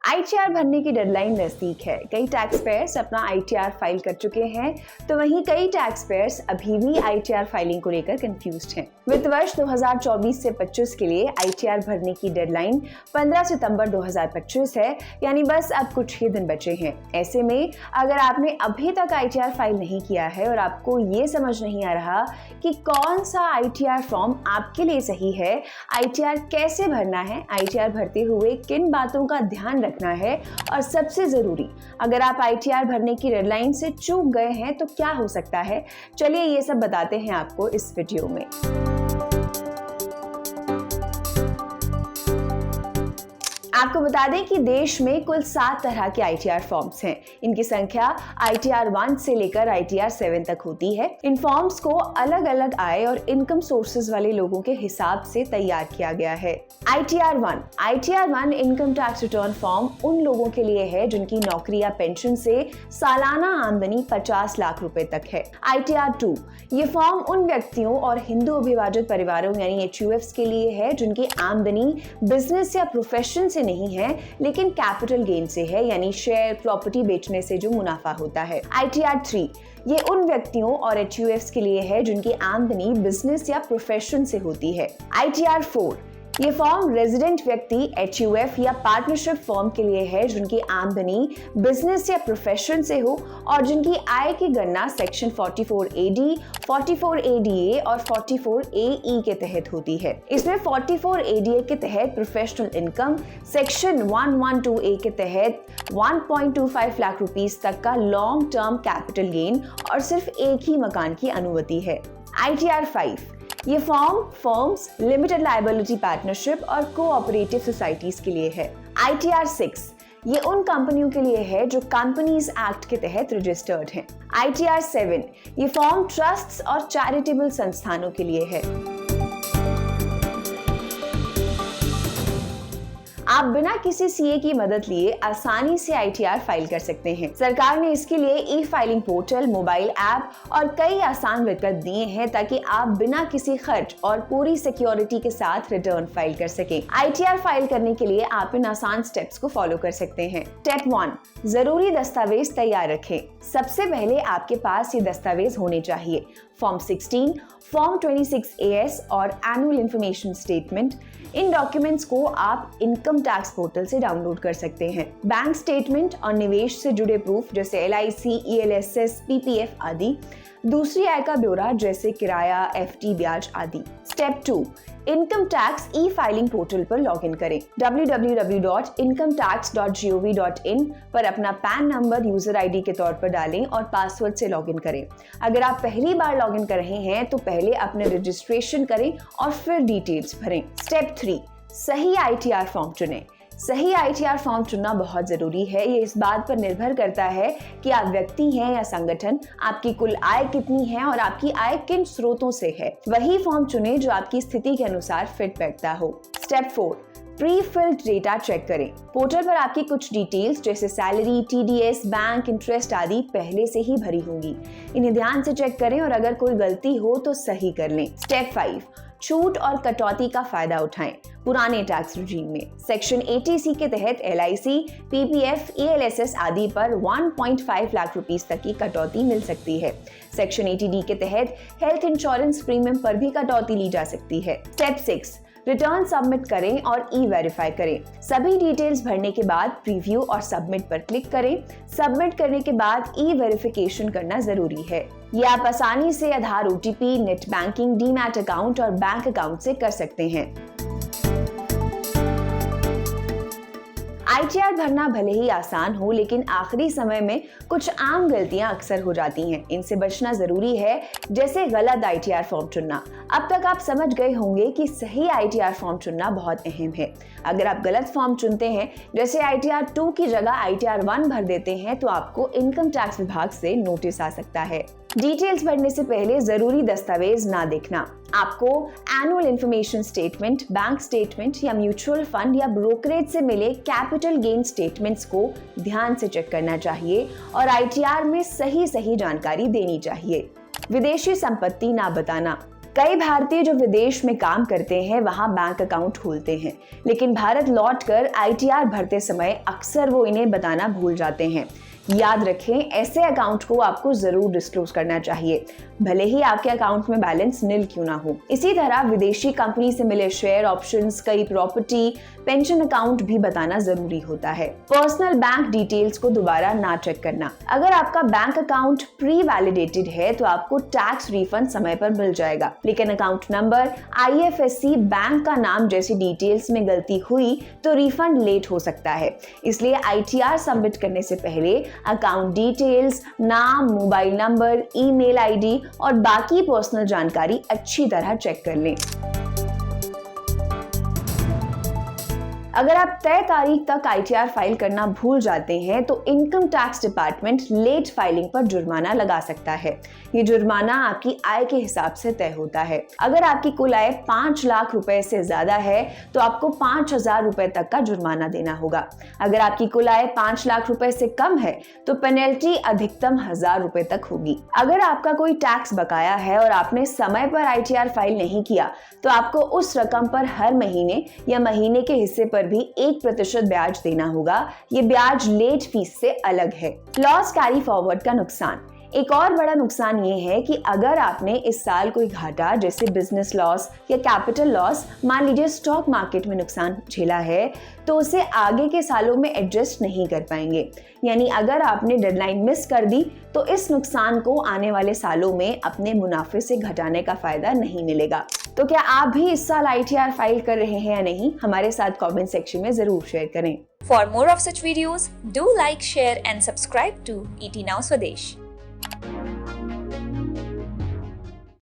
ITR भरने की deadline नजदीक है। कई टैक्स पेयर्स अपना आईटीआर फाइल कर चुके हैं, तो वहीं कई टैक्स पेयर्स अभी भी आईटीआर फाइलिंग को लेकर कंफ्यूज्ड हैं। वित्त वर्ष 2024 से 25 के लिए आईटीआर भरने की डेडलाइन 15 सितंबर 2025 है, यानी बस अब कुछ ही दिन बचे हैं। ऐसे में अगर आपने अभी तक आईटीआर फाइल नहीं किया है और आपको ये समझ नहीं आ रहा कि कौन सा आईटीआर फॉर्म आपके लिए सही है, आईटीआर कैसे भरना है, आईटीआर भरते हुए किन बातों का ध्यान रखना है, और सबसे जरूरी, अगर आप आईटीआर भरने की डेडलाइन से चूक गए हैं तो क्या हो सकता है, चलिए ये सब बताते हैं आपको इस वीडियो में। आपको बता दें कि देश में कुल 7 तरह के आईटीआर फॉर्म्स हैं। इनकी संख्या आईटीआर 1 से लेकर आईटीआर 7 तक होती है। इन फॉर्म्स को अलग अलग आय और इनकम सोर्सेज वाले लोगों के हिसाब से तैयार किया गया है। ITR 1 income tax return form उन लोगों के लिए है जिनकी नौकरी या पेंशन से सालाना आमदनी 50 लाख रुपए तक है। आईटीआर 2 ये फॉर्म उन व्यक्तियों और हिंदू अभिभाजित परिवारों यानी एचयूएफ्स के लिए है जिनकी आमदनी बिजनेस या प्रोफेशन से नहीं है लेकिन कैपिटल गेन से है, यानी शेयर प्रॉपर्टी बेचने से जो मुनाफा होता है। आईटीआर 3 ये उन व्यक्तियों और एचयूएफ्स के लिए है जिनकी आमदनी बिजनेस या प्रोफेशन से होती है। आईटीआर 4 ये फॉर्म रेजिडेंट व्यक्ति, एचयूएफ या पार्टनरशिप फॉर्म के लिए है जिनकी आमदनी बिजनेस या प्रोफेशन से हो और जिनकी आय की गणना सेक्शन 44AD, 44ADA और 44AE के तहत होती है। इसमें 44ADA के तहत प्रोफेशनल इनकम, सेक्शन 112A के तहत 1.25 लाख रुपीस तक का लॉन्ग टर्म कैपिटल गेन और सिर्फ एक ही मकान की अनुमति है। आईटीआर 5 ये form firms, limited liability partnership और कोऑपरेटिव सोसाइटीज के लिए है। आईटीआर 6 ये उन कंपनियों के लिए है जो कंपनीज एक्ट के तहत रजिस्टर्ड हैं। आईटीआर 7 ये फॉर्म ट्रस्ट्स और चैरिटेबल संस्थानों के लिए है। आप बिना किसी सीए की मदद लिए आसानी से आईटीआर फाइल कर सकते हैं। सरकार ने इसके लिए ई फाइलिंग पोर्टल, मोबाइल ऐप और कई आसान विकल्प दिए हैं ताकि आप बिना किसी खर्च और पूरी सिक्योरिटी के साथ रिटर्न फाइल कर सकें। आईटीआर फाइल करने के लिए आप इन आसान स्टेप्स को फॉलो कर सकते हैं। स्टेप 1, जरूरी दस्तावेज तैयार रखें। सबसे पहले आपके पास ये दस्तावेज होने चाहिए। फॉर्म 16, फॉर्म 26AS और एनुअल इंफॉर्मेशन स्टेटमेंट। इन डॉक्यूमेंट्स को आप इनकम टैक्स पोर्टल से डाउनलोड कर सकते हैं। बैंक स्टेटमेंट और निवेश से जुड़े प्रूफ जैसे LIC, ELSS, PPF आदि। दूसरी आय का ब्यौरा जैसे किराया, FD, ब्याज आदि। Step 2, income tax e filing portal पर लॉगिन करें। www.incometax.gov.in पर अपना पैन नंबर यूजर आईडी के तौर पर डालें और पासवर्ड से लॉगिन करें। अगर आप पहली बार लॉगिन कर रहे हैं तो पहले अपने रजिस्ट्रेशन करें और फिर डिटेल्स भरें। स्टेप 3, सही आईटीआर फॉर्म चुनें। सही आईटीआर फॉर्म चुनना बहुत जरूरी है। ये इस बात पर निर्भर करता है कि आप व्यक्ति हैं या संगठन, आपकी कुल आय कितनी है और आपकी आय किन स्रोतों से है। वही फॉर्म चुनें जो आपकी स्थिति के अनुसार फिट बैठता हो। Step 4, prefilled data check करें। पोर्टल पर आपकी कुछ डिटेल्स जैसे सैलरी, TDS, बैंक इंटरेस्ट आदि पहले से ही भरी होंगी। इन्हें ध्यान से चेक करें और अगर कोई गलती हो तो सही कर लें। स्टेप 5, छूट और कटौती का फायदा उठाएं। पुराने टैक्स रिजीम में सेक्शन 80C के तहत LIC, PPF, ELSS आदि पर 1.5 लाख रुपीस तक की कटौती मिल सकती है। सेक्शन 80D के तहत हेल्थ इंश्योरेंस प्रीमियम पर भी कटौती ली जा सकती है। स्टेप 6, रिटर्न सबमिट करें और ई-वेरीफाई करें। सभी डिटेल्स भरने के बाद प्रीव्यू और सबमिट पर क्लिक करें। सबमिट करने के बाद ई-वेरिफिकेशन करना जरूरी है। ये आप आसानी से आधार, OTP, net banking, demat account और बैंक अकाउंट से कर सकते हैं। आईटीआर भरना भले ही आसान हो लेकिन आखिरी समय में कुछ आम गलतियां अक्सर हो जाती हैं। इनसे बचना जरूरी है, जैसे गलत आईटीआर फॉर्म चुनना। अब तक आप समझ गए होंगे कि सही आईटीआर फॉर्म चुनना बहुत अहम है। अगर आप गलत फॉर्म चुनते हैं, जैसे आईटीआर 2 की जगह आईटीआर 1 भर देते हैं, तो आपको इनकम टैक्स विभाग से नोटिस आ सकता है। डिटेल्स भरने से पहले जरूरी दस्तावेज ना देखना। आपको annual information statement, bank statement या म्यूचुअल फंड या ब्रोकरेज से मिले कैपिटल गेन स्टेटमेंट्स को ध्यान से चेक करना चाहिए और आईटीआर में सही जानकारी देनी चाहिए। विदेशी संपत्ति ना बताना। कई भारतीय जो विदेश में काम करते हैं वहां बैंक अकाउंट खोलते हैं, लेकिन भारत लौटकर ITR भरते समय अक्सर वो इन्हें बताना भूल जाते हैं। याद रखें, ऐसे अकाउंट को आपको जरूर डिस्क्लोज करना चाहिए, भले ही आपके अकाउंट में बैलेंस नील क्यों ना हो। इसी तरह विदेशी कंपनी से मिले शेयर, ऑप्शंस, कई प्रॉपर्टी, पेंशन अकाउंट भी बताना जरूरी होता है। पर्सनल बैंक डिटेल्स को दोबारा ना चेक करना। अगर आपका बैंक अकाउंट प्री वैलिडेटेड है तो आपको टैक्स रिफंड समय पर मिल जाएगा, लेकिन अकाउंट नंबर, IFSC, बैंक का नाम जैसी डिटेल्स में गलती हुई तो रिफंड लेट हो सकता है। इसलिए ITR सबमिट करने से पहले अकाउंट डिटेल्स, नाम, मोबाइल नंबर, ईमेल ID और बाकी पर्सनल जानकारी अच्छी तरह चेक कर लें। अगर आप तय तारीख तक ITR फाइल करना भूल जाते हैं तो income tax department late filing पर जुर्माना लगा सकता है। ये जुर्माना आपकी आय के हिसाब से तय होता है। अगर आपकी कुल आय 5 लाख रुपए से ज्यादा है तो आपको 5,000 रुपए तक का जुर्माना देना होगा। अगर आपकी कुल आय 5 लाख रुपए से कम है तो पेनल्टी अधिकतम 1,000 रुपए तक होगी। अगर आपका कोई टैक्स बकाया है और आपने समय पर ITR फाइल नहीं किया तो आपको उस रकम पर हर महीने या महीने के हिस्से पर भी 1% ब्याज देना होगा। ये ब्याज लेट फीस से अलग है। लॉस कैरी फॉरवर्ड का नुकसान। एक और बड़ा नुकसान ये है कि अगर आपने इस साल कोई घाटा जैसे बिजनेस लॉस या कैपिटल लॉस, मान लीजिए स्टॉक मार्केट में नुकसान झेला है, तो उसे आगे के सालों में एडजस्ट नहीं कर पाएंगे। यानी अगर आपने डेडलाइन मिस कर दी तो इस नुकसान को आने वाले सालों में अपने मुनाफे से घटाने का फायदा नहीं मिलेगा। तो क्या आप भी इस साल ITR फाइल कर रहे हैं या नहीं, हमारे साथ कमेंट सेक्शन में जरूर शेयर करें। For more of such videos, do like, share and subscribe to ET Now Swadesh.